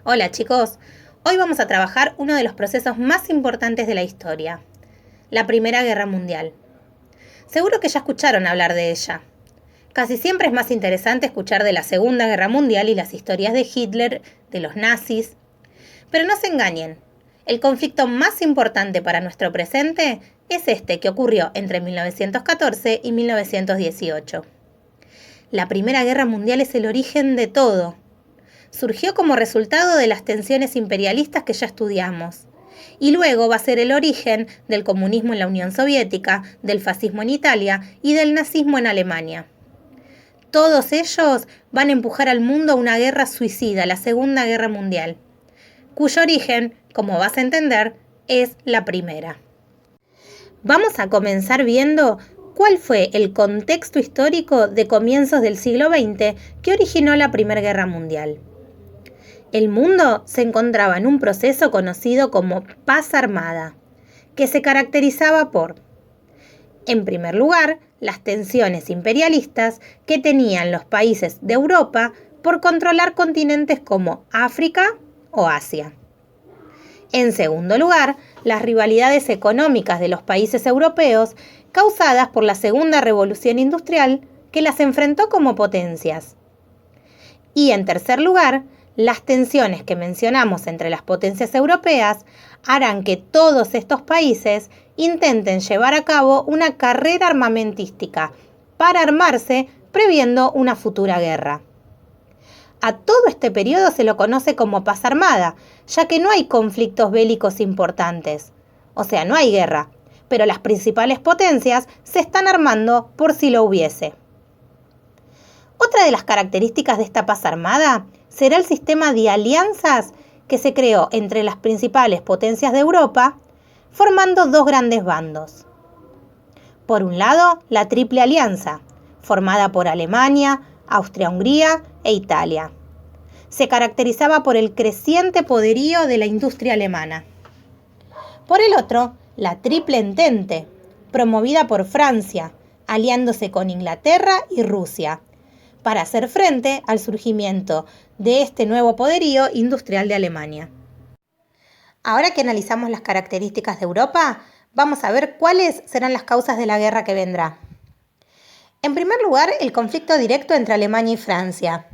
Hola chicos, hoy vamos a trabajar uno de los procesos más importantes de la historia, la Primera Guerra Mundial. Seguro que ya escucharon hablar de ella. Casi siempre es más interesante escuchar de la Segunda Guerra Mundial y las historias de Hitler, de los nazis. Pero no se engañen, el conflicto más importante para nuestro presente es este que ocurrió entre 1914 y 1918. La Primera Guerra Mundial es el origen de todo. Surgió como resultado de las tensiones imperialistas que ya estudiamos. Y luego va a ser el origen del comunismo en la Unión Soviética, del fascismo en Italia y del nazismo en Alemania. Todos ellos van a empujar al mundo a una guerra suicida, la Segunda Guerra Mundial, cuyo origen, como vas a entender, es la primera. Vamos a comenzar viendo cuál fue el contexto histórico de comienzos del siglo XX que originó la Primera Guerra Mundial. El mundo se encontraba en un proceso conocido como paz armada, que se caracterizaba por, en primer lugar, las tensiones imperialistas que tenían los países de Europa por controlar continentes como África o Asia. En segundo lugar, las rivalidades económicas de los países europeos causadas por la Segunda Revolución Industrial que las enfrentó como potencias. Y en tercer lugar, las tensiones que mencionamos entre las potencias europeas harán que todos estos países intenten llevar a cabo una carrera armamentística para armarse previendo una futura guerra. A todo este periodo se lo conoce como paz armada, ya que no hay conflictos bélicos importantes. O sea, no hay guerra, pero las principales potencias se están armando por si lo hubiese. Otra de las características de esta paz armada será el sistema de alianzas que se creó entre las principales potencias de Europa, formando dos grandes bandos. Por un lado, la Triple Alianza, formada por Alemania, Austria-Hungría e Italia. Se caracterizaba por el creciente poderío de la industria alemana. Por el otro, la Triple Entente, promovida por Francia, aliándose con Inglaterra y Rusia, para hacer frente al surgimiento de este nuevo poderío industrial de Alemania. Ahora que analizamos las características de Europa, vamos a ver cuáles serán las causas de la guerra que vendrá. En primer lugar, el conflicto directo entre Alemania y Francia.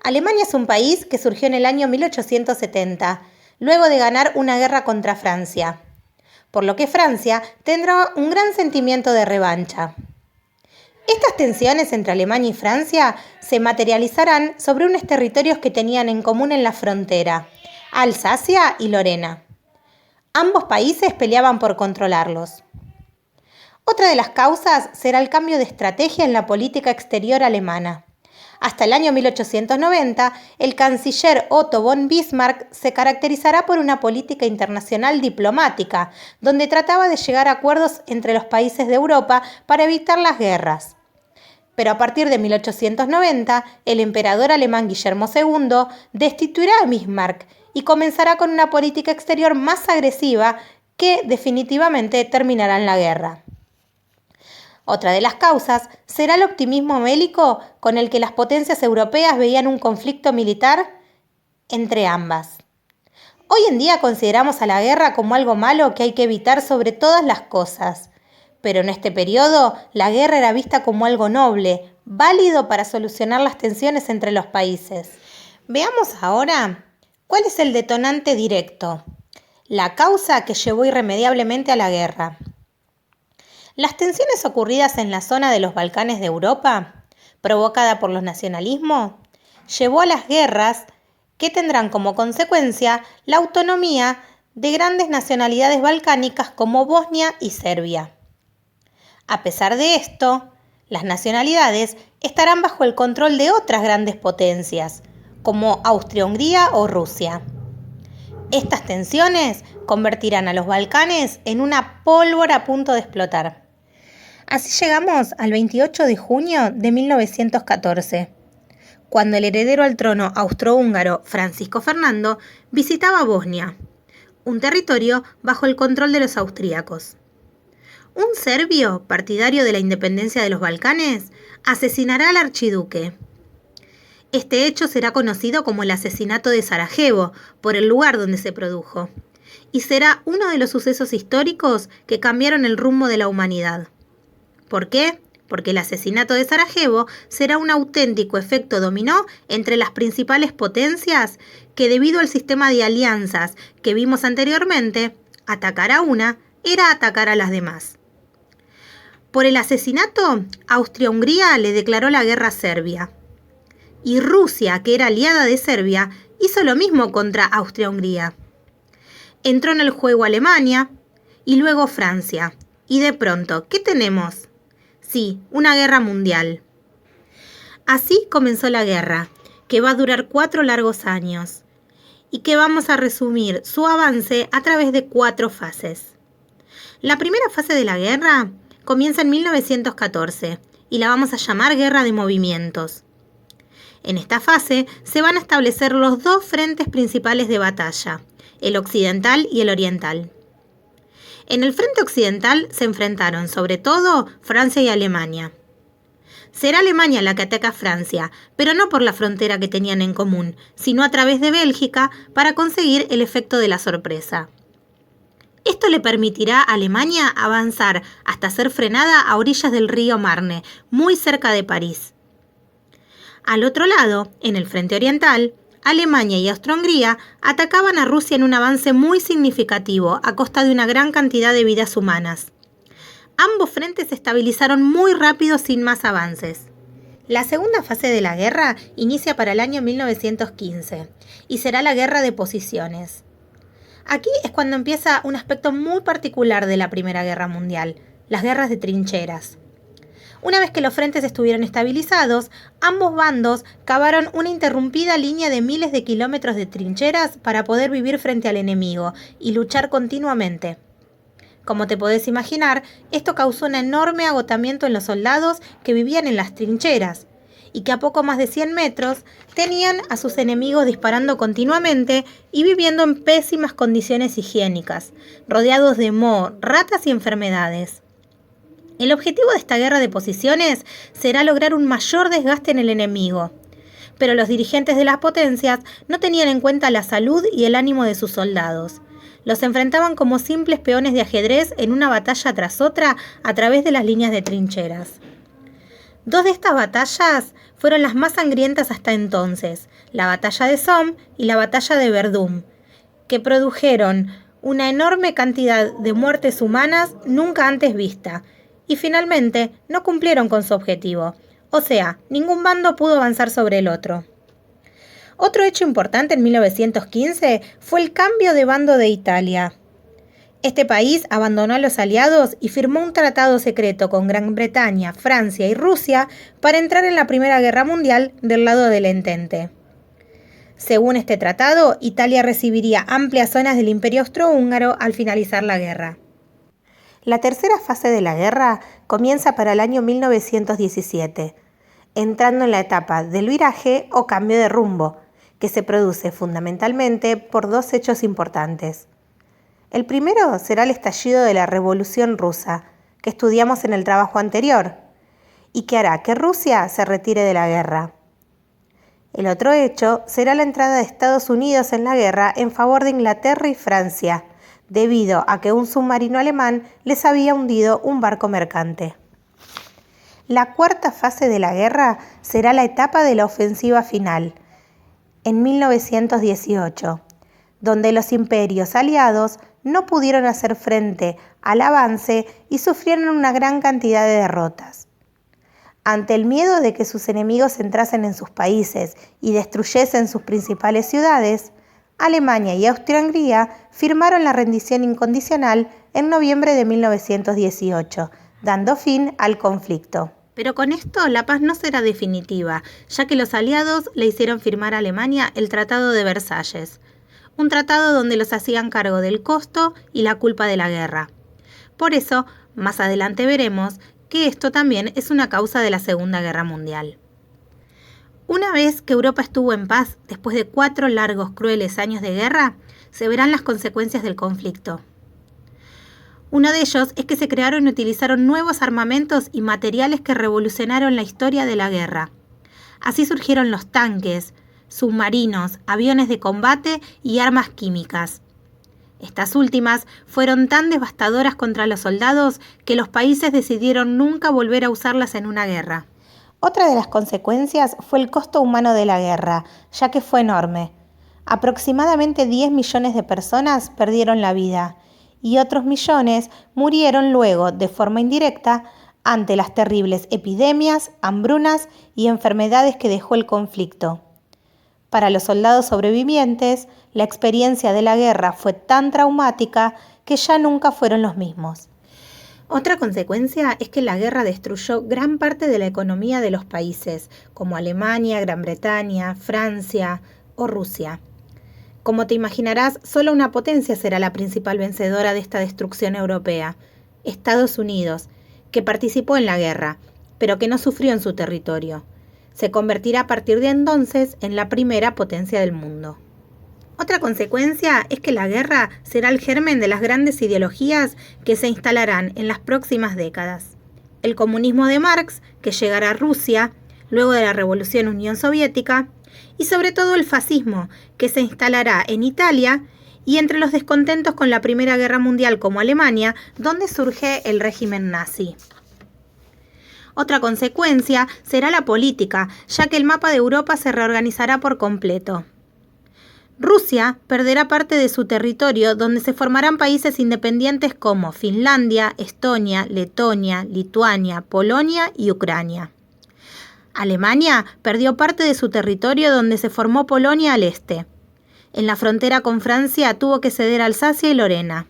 Alemania es un país que surgió en el año 1870, luego de ganar una guerra contra Francia, por lo que Francia tendrá un gran sentimiento de revancha. Estas tensiones entre Alemania y Francia se materializarán sobre unos territorios que tenían en común en la frontera, Alsacia y Lorena. Ambos países peleaban por controlarlos. Otra de las causas será el cambio de estrategia en la política exterior alemana. Hasta el año 1890, el canciller Otto von Bismarck se caracterizará por una política internacional diplomática, donde trataba de llegar a acuerdos entre los países de Europa para evitar las guerras. Pero a partir de 1890, el emperador alemán Guillermo II destituirá a Bismarck y comenzará con una política exterior más agresiva que definitivamente terminará en la guerra. Otra de las causas será el optimismo bélico con el que las potencias europeas veían un conflicto militar entre ambas. Hoy en día consideramos a la guerra como algo malo que hay que evitar sobre todas las cosas. Pero en este periodo, la guerra era vista como algo noble, válido para solucionar las tensiones entre los países. Veamos ahora cuál es el detonante directo, la causa que llevó irremediablemente a la guerra. Las tensiones ocurridas en la zona de los Balcanes de Europa, provocada por los nacionalismos, llevó a las guerras que tendrán como consecuencia la autonomía de grandes nacionalidades balcánicas como Bosnia y Serbia. A pesar de esto, las nacionalidades estarán bajo el control de otras grandes potencias, como Austria-Hungría o Rusia. Estas tensiones convertirán a los Balcanes en una pólvora a punto de explotar. Así llegamos al 28 de junio de 1914, cuando el heredero al trono austrohúngaro Francisco Fernando visitaba Bosnia, un territorio bajo el control de los austríacos. Un serbio, partidario de la independencia de los Balcanes, asesinará al archiduque. Este hecho será conocido como el asesinato de Sarajevo, por el lugar donde se produjo, y será uno de los sucesos históricos que cambiaron el rumbo de la humanidad. ¿Por qué? Porque el asesinato de Sarajevo será un auténtico efecto dominó entre las principales potencias que, debido al sistema de alianzas que vimos anteriormente, atacar a una era atacar a las demás. Por el asesinato, Austria-Hungría le declaró la guerra a Serbia. Y Rusia, que era aliada de Serbia, hizo lo mismo contra Austria-Hungría. Entró en el juego Alemania y luego Francia. Y de pronto, ¿qué tenemos? Sí, una guerra mundial. Así comenzó la guerra, que va a durar 4 largos años, y que vamos a resumir su avance a través de 4 fases. La primera fase de la guerra comienza en 1914, y la vamos a llamar Guerra de Movimientos. En esta fase se van a establecer los 2 frentes principales de batalla, el occidental y el oriental. En el frente occidental se enfrentaron sobre todo Francia y Alemania. Será Alemania la que ataca a Francia, pero no por la frontera que tenían en común, sino a través de Bélgica para conseguir el efecto de la sorpresa. Esto le permitirá a Alemania avanzar hasta ser frenada a orillas del río Marne, muy cerca de París. Al otro lado, en el frente oriental, Alemania y Austria-Hungría atacaban a Rusia en un avance muy significativo a costa de una gran cantidad de vidas humanas. Ambos frentes se estabilizaron muy rápido sin más avances. La segunda fase de la guerra inicia para el año 1915 y será la Guerra de Posiciones. Aquí es cuando empieza un aspecto muy particular de la Primera Guerra Mundial, las guerras de trincheras. Una vez que los frentes estuvieron estabilizados, ambos bandos cavaron una interrumpida línea de miles de kilómetros de trincheras para poder vivir frente al enemigo y luchar continuamente. Como te podés imaginar, esto causó un enorme agotamiento en los soldados que vivían en las trincheras y que a poco más de 100 metros tenían a sus enemigos disparando continuamente y viviendo en pésimas condiciones higiénicas, rodeados de moho, ratas y enfermedades. El objetivo de esta guerra de posiciones será lograr un mayor desgaste en el enemigo, pero los dirigentes de las potencias no tenían en cuenta la salud y el ánimo de sus soldados. Los enfrentaban como simples peones de ajedrez en una batalla tras otra a través de las líneas de trincheras. 2 de estas batallas fueron las más sangrientas hasta entonces, la batalla de Somme y la batalla de Verdún, que produjeron una enorme cantidad de muertes humanas nunca antes vista, y finalmente no cumplieron con su objetivo, o sea, ningún bando pudo avanzar sobre el otro. Otro hecho importante en 1915 fue el cambio de bando de Italia. Este país abandonó a los aliados y firmó un tratado secreto con Gran Bretaña, Francia y Rusia para entrar en la Primera Guerra Mundial del lado del Entente. Según este tratado, Italia recibiría amplias zonas del Imperio Austrohúngaro al finalizar la guerra. La tercera fase de la guerra comienza para el año 1917, entrando en la etapa del viraje o cambio de rumbo, que se produce fundamentalmente por 2 hechos importantes. El primero será el estallido de la Revolución Rusa, que estudiamos en el trabajo anterior, y que hará que Rusia se retire de la guerra. El otro hecho será la entrada de Estados Unidos en la guerra en favor de Inglaterra y Francia, debido a que un submarino alemán les había hundido un barco mercante. La cuarta fase de la guerra será la etapa de la ofensiva final, en 1918, donde los imperios aliados no pudieron hacer frente al avance y sufrieron una gran cantidad de derrotas. Ante el miedo de que sus enemigos entrasen en sus países y destruyesen sus principales ciudades, Alemania y Austria-Hungría firmaron la rendición incondicional en noviembre de 1918, dando fin al conflicto. Pero con esto la paz no será definitiva, ya que los aliados le hicieron firmar a Alemania el Tratado de Versalles, un tratado donde los hacían cargo del costo y la culpa de la guerra. Por eso, más adelante veremos que esto también es una causa de la Segunda Guerra Mundial. Una vez que Europa estuvo en paz, después de 4 largos, crueles años de guerra, se verán las consecuencias del conflicto. Uno de ellos es que se crearon y utilizaron nuevos armamentos y materiales que revolucionaron la historia de la guerra. Así surgieron los tanques, submarinos, aviones de combate y armas químicas. Estas últimas fueron tan devastadoras contra los soldados que los países decidieron nunca volver a usarlas en una guerra. Otra de las consecuencias fue el costo humano de la guerra, ya que fue enorme. Aproximadamente 10 millones de personas perdieron la vida y otros millones murieron luego, de forma indirecta, ante las terribles epidemias, hambrunas y enfermedades que dejó el conflicto. Para los soldados sobrevivientes, la experiencia de la guerra fue tan traumática que ya nunca fueron los mismos. Otra consecuencia es que la guerra destruyó gran parte de la economía de los países, como Alemania, Gran Bretaña, Francia o Rusia. Como te imaginarás, solo una potencia será la principal vencedora de esta destrucción europea, Estados Unidos, que participó en la guerra, pero que no sufrió en su territorio. Se convertirá a partir de entonces en la primera potencia del mundo. Otra consecuencia es que la guerra será el germen de las grandes ideologías que se instalarán en las próximas décadas. El comunismo de Marx, que llegará a Rusia, luego de la Revolución Unión Soviética, y sobre todo el fascismo, que se instalará en Italia y entre los descontentos con la Primera Guerra Mundial como Alemania, donde surge el régimen nazi. Otra consecuencia será la política, ya que el mapa de Europa se reorganizará por completo. Rusia perderá parte de su territorio, donde se formarán países independientes como Finlandia, Estonia, Letonia, Lituania, Polonia y Ucrania. Alemania perdió parte de su territorio, donde se formó Polonia al este. En la frontera con Francia tuvo que ceder Alsacia y Lorena.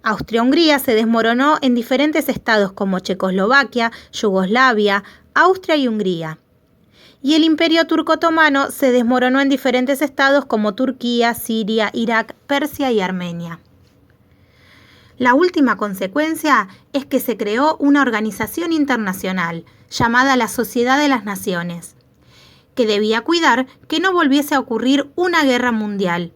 Austria-Hungría se desmoronó en diferentes estados como Checoslovaquia, Yugoslavia, Austria y Hungría. Y el Imperio Turco-Otomano se desmoronó en diferentes estados como Turquía, Siria, Irak, Persia y Armenia. La última consecuencia es que se creó una organización internacional llamada la Sociedad de las Naciones, que debía cuidar que no volviese a ocurrir una guerra mundial.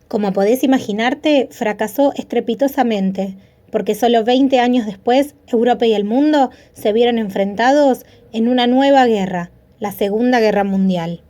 Como podés imaginarte, fracasó estrepitosamente, porque solo 20 años después, Europa y el mundo se vieron enfrentados en una nueva guerra, la Segunda Guerra Mundial.